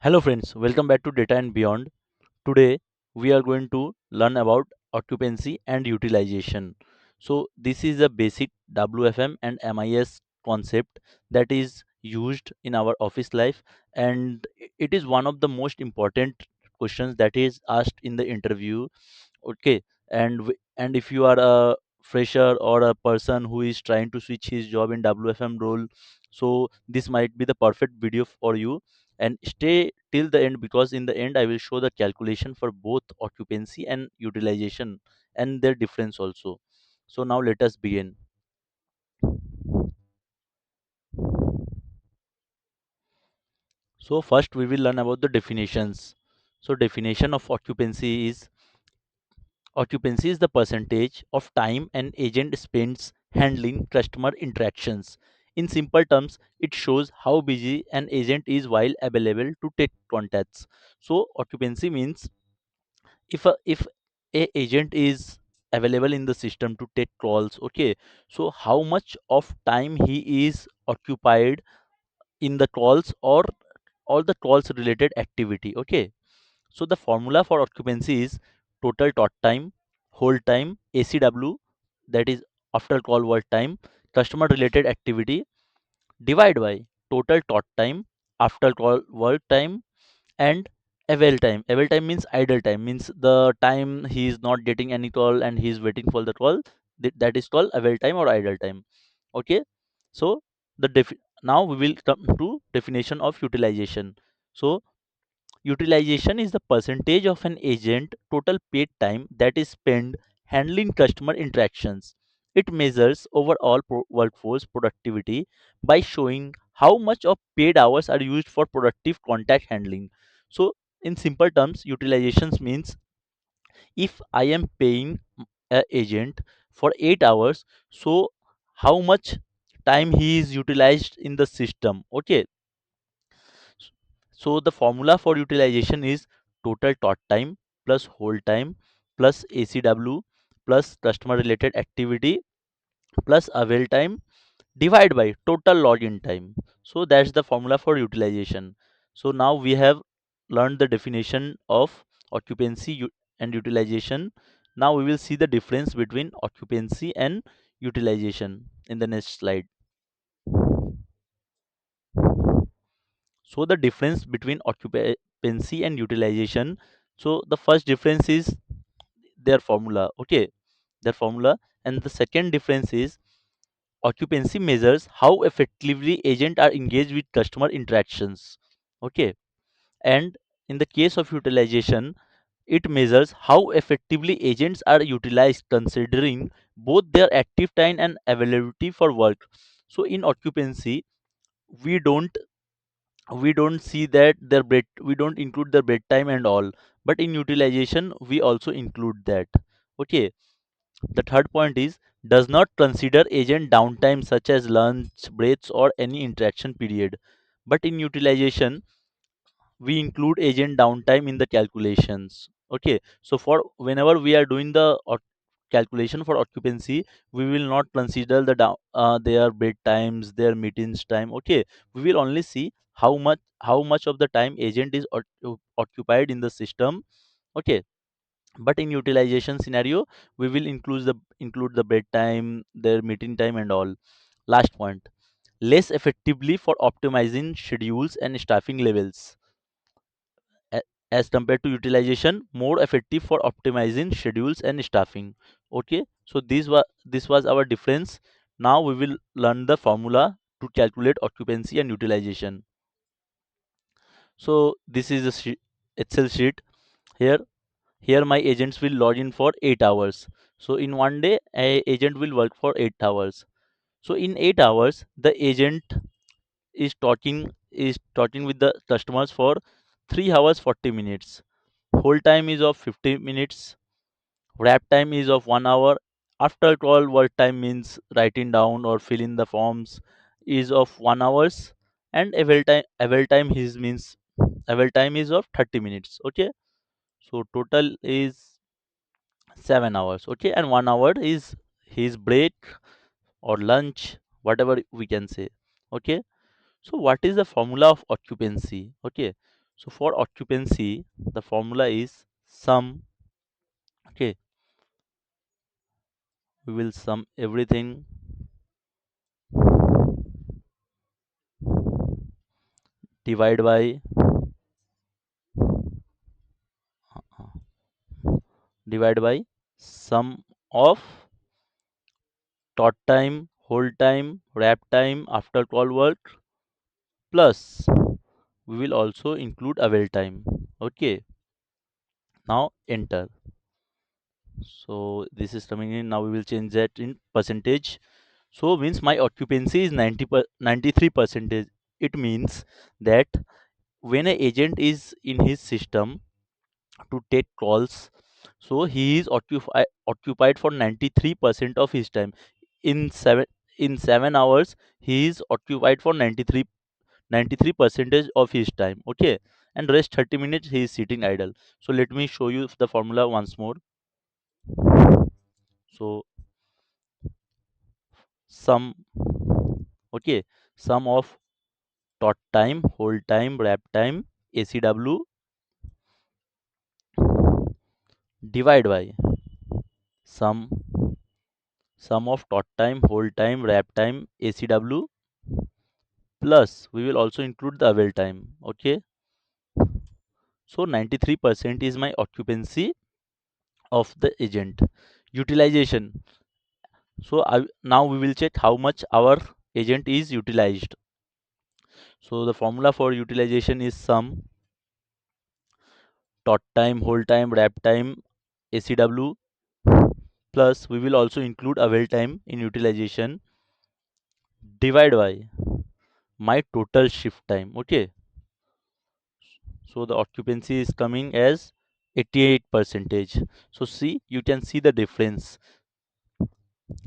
Hello friends, welcome back to Data and Beyond. Today we are going to learn about occupancy and utilization. So this is a basic WFM and MIS concept that is used in our office life, and it is one of the most important questions that is asked in the interview. Okay, and if you are a fresher or a person who is trying to switch his job in WFM role, so this might be the perfect video for you. And stay till the end, because in the end I will show the calculation for both occupancy and utilization and their difference also. So now let us begin. So first we will learn about the definitions. So definition of occupancy is the percentage of time an agent spends handling customer interactions. In simple terms, it shows how busy an agent is while available to take contacts. So occupancy means if a agent is available in the system to take calls, okay, so how much of time he is occupied in the calls or all the calls related activity, okay. So the formula for occupancy is total talk time, hold time, ACW, that is after call work time, customer related activity, divide by total talk time, after call work time, and avail time. Avail time means idle time, means the time he is not getting any call and he is waiting for the call. That is called avail time or idle time. Okay. So now we will come to definition of utilization. So utilization is the percentage of an agent total paid time that is spent handling customer interactions. It measures overall workforce productivity by showing how much of paid hours are used for productive contact handling. So, in simple terms, utilizations means if I am paying a agent for 8 hours, so how much time he is utilized in the system. Okay, so the formula for utilization is total talk time plus hold time plus ACW plus customer related activity plus avail time divide by total login time. So that's the formula for utilization. So now we have learned the definition of and utilization. Now we will see the difference between occupancy and utilization in the next slide. So the difference between occupancy and utilization. So the first difference is their formula. Okay, their formula. And the second difference is occupancy measures how effectively agents are engaged with customer interactions. Okay, and in the case of utilization, it measures how effectively agents are utilized considering both their active time and availability for work. So in occupancy, we don't see that we don't include their bedtime and all, but in utilization we also include that. Okay, the third point is does not consider agent downtime such as lunch breaks or any interaction period, but in utilization we include agent downtime in the calculations. Okay, so for whenever we are doing the calculation for occupancy, we will not consider their bed times, their meetings time. Okay, we will only see how much of the time agent is occupied in the system. Okay, but in utilization scenario we will include the bedtime, their meeting time and all. Last point, less effectively for optimizing schedules and staffing levels. A- as compared to utilization, more effective for optimizing schedules and staffing. Okay, so this was our difference. Now we will learn the formula to calculate occupancy and utilization. So this is a excel sheet. Here here my agents will log in for 8 hours. So in one day a agent will work for 8 hours. So in 8 hours the agent is talking with the customers for 3 hours 40 minutes. Hold time is of 50 minutes. Wrap time is of 1 hour. After call work time means writing down or filling the forms is of 1 hours. And avail time is of 30 minutes. Okay, so total is 7 hours. Okay, and 1 hour is his break or lunch, whatever we can say. Okay, so what is the formula of occupancy? Okay, So for occupancy, the formula is sum. Okay, we will sum everything divide by sum of tot time, hold time, wrap time, after call work, plus we will also include avail time. Okay, now enter. So this is coming in. Now we will change that in percentage. So means my occupancy is 93 percentage. It means that when an agent is in his system to take calls, so he is occupied for 93% of his time. In 7 hours, he is occupied for 93 percentage of his time. Okay, and rest 30 minutes he is sitting idle. So let me show you the formula once more. So sum, okay, sum of tot time, hold time, wrap time, ACW, divide by sum of tot time, hold time, wrap time, ACW, plus we will also include the avail time. Okay, so 93% is my occupancy of the agent. Utilization. So now we will check how much our agent is utilized. So the formula for utilization is sum tot time, hold time, wrap time, ACW, plus we will also include avail time in utilization, divide by my total shift time. Okay, so the occupancy is coming as 88 percentage. So see, you can see the difference.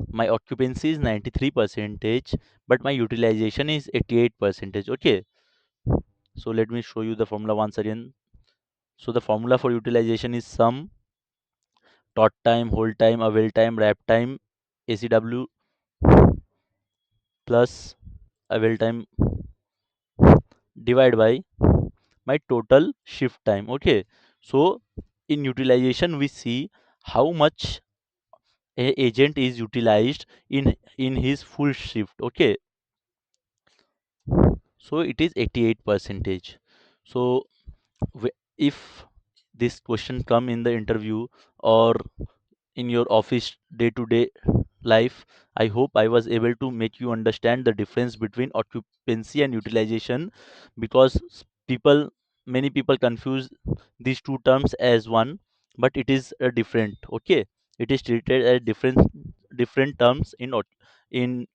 My occupancy is 93 percentage, but my utilization is 88 percentage. Okay, so let me show you the formula once again. So the formula for utilization is sum tot time, hold time, avail time, wrap time, ACW, plus avail time, divide by my total shift time. Okay, so in utilization we see how much a agent is utilized in his full shift. Okay, so it is 88 percentage. So if this question come in the interview or in your office day to day life, I hope I was able to make you understand the difference between occupancy and utilization, because many people confuse these two terms as one, but it is a different. Okay, it is treated as different terms in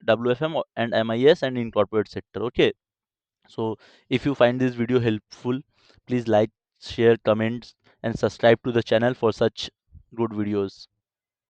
WFM and MIS and in corporate sector. Okay, so if you find this video helpful, please like, share, comments, and subscribe to the channel for such good videos.